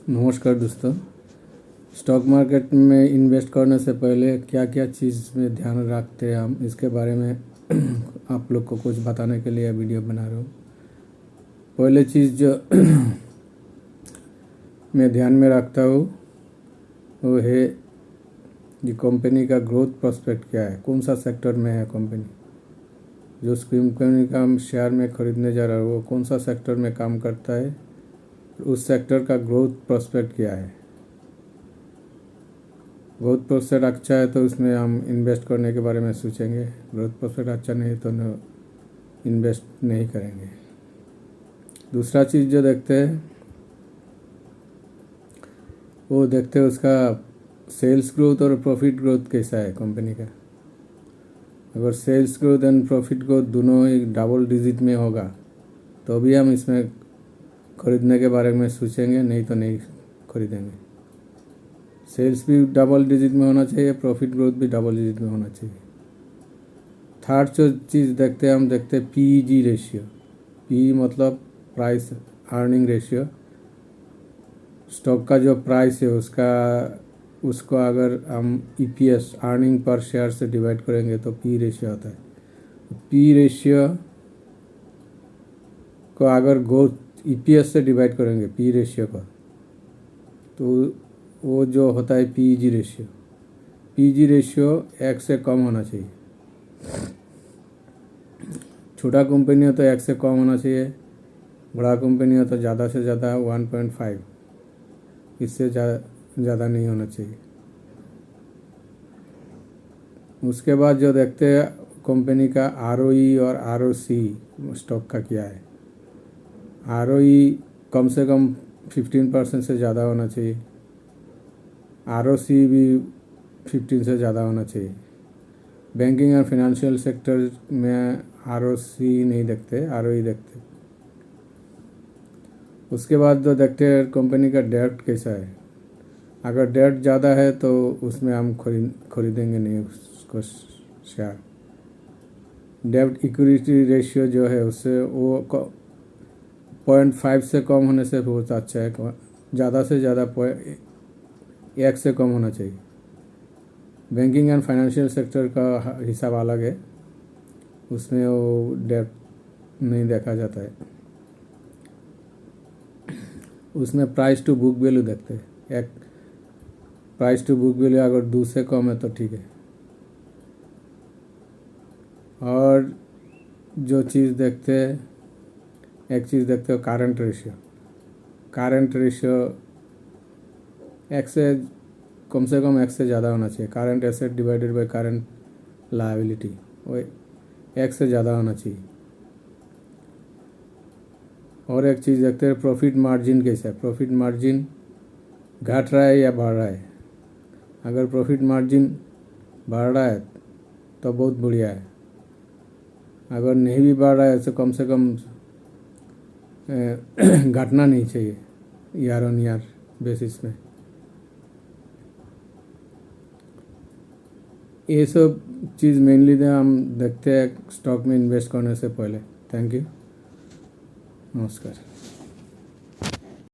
नमस्कार दोस्तों। Stock market में इन्वेस्ट करने से पहले क्या क्या चीज़ में ध्यान रखते हैं हम, इसके बारे में आप लोग को कुछ बताने के लिए वीडियो बना रहा हूँ। पहले चीज़ जो मैं ध्यान में रखता हूँ वो है कि कंपनी का ग्रोथ प्रोस्पेक्ट क्या है, कौन सा सेक्टर में है कंपनी। जो कंपनी का हम शेयर में ख़रीदने जा रहा हूँ वो कौन सा सेक्टर में काम करता है, उस सेक्टर का ग्रोथ प्रोस्पेक्ट क्या है। ग्रोथ प्रोस्पेक्ट अच्छा है तो उसमें हम इन्वेस्ट करने के बारे में सोचेंगे, ग्रोथ प्रोस्पेक्ट अच्छा नहीं तो इन्वेस्ट नहीं करेंगे। दूसरा चीज़ जो देखते हैं वो देखते हैं उसका सेल्स ग्रोथ और प्रॉफिट ग्रोथ कैसा है कंपनी का। अगर sales growth and profit growth दोनों ही डबल डिजिट में होगा तो भी हम इसमें खरीदने के बारे में सोचेंगे, नहीं तो नहीं खरीदेंगे। सेल्स भी डबल डिजिट में होना चाहिए, प्रॉफिट ग्रोथ भी डबल डिजिट में होना चाहिए। थर्ड जो चीज़ देखते हैं हम देखते हैं PEG रेशियो। पी मतलब प्राइस अर्निंग रेशियो। स्टॉक का जो प्राइस है उसको अगर हम EPS अर्निंग पर शेयर से डिवाइड करेंगे तो P रेशियो आता है। P रेशियो को अगर EPS से डिवाइड करेंगे P रेशियो को तो वो जो होता है PEG रेशियो। PEG रेशियो 1 से कम होना चाहिए। छोटा कंपनी हो तो 1 से कम होना चाहिए, बड़ा कंपनी हो तो ज़्यादा से ज़्यादा 1.5, इससे ज़्यादा नहीं होना चाहिए। उसके बाद जो देखते हैं कंपनी का ROE और ROC स्टॉक का क्या है। ROE कम से कम 15% से ज़्यादा होना चाहिए, ROC भी 15 से ज़्यादा होना चाहिए। बैंकिंग और फाइनेंशियल सेक्टर में ROC नहीं देखते, ROE देखते। उसके बाद जो देखते हैं कंपनी का डेट कैसा है। अगर डेट ज़्यादा है तो उसमें हम खरीदेंगे नहीं उसको शेयर। डेट इक्विटी रेशियो जो है उससे वो 0.5 से कम होने से बहुत अच्छा है, ज़्यादा से ज़्यादा 1 से कम होना चाहिए। बैंकिंग एंड फाइनेंशियल सेक्टर का हिसाब अलग है, उसमें वो डेट नहीं देखा जाता है। उसमें प्राइस टू बुक वैल्यू देखते हैं। एक प्राइस टू बुक वैल्यू अगर 2 से कम है तो ठीक है। और जो चीज़ देखते हैं, एक चीज़ देखते हो करंट रेशियो। करंट रेशियो 1 से कम से ज़्यादा होना चाहिए। Current asset divided by current liability वो 1 से ज़्यादा होना चाहिए। और एक चीज़ देखते हैं प्रॉफिट मार्जिन कैसा है। प्रॉफिट मार्जिन घट रहा है या बढ़ रहा है। अगर प्रॉफिट मार्जिन बढ़ रहा है तो बहुत बढ़िया है, अगर नहीं भी बढ़ रहा है तो से कम घटना नहीं चाहिए ईयर ऑन ईयर बेसिस में। ये सब चीज़ मेनली हम देखते हैं स्टॉक में इन्वेस्ट करने से पहले। थैंक यू, नमस्कार।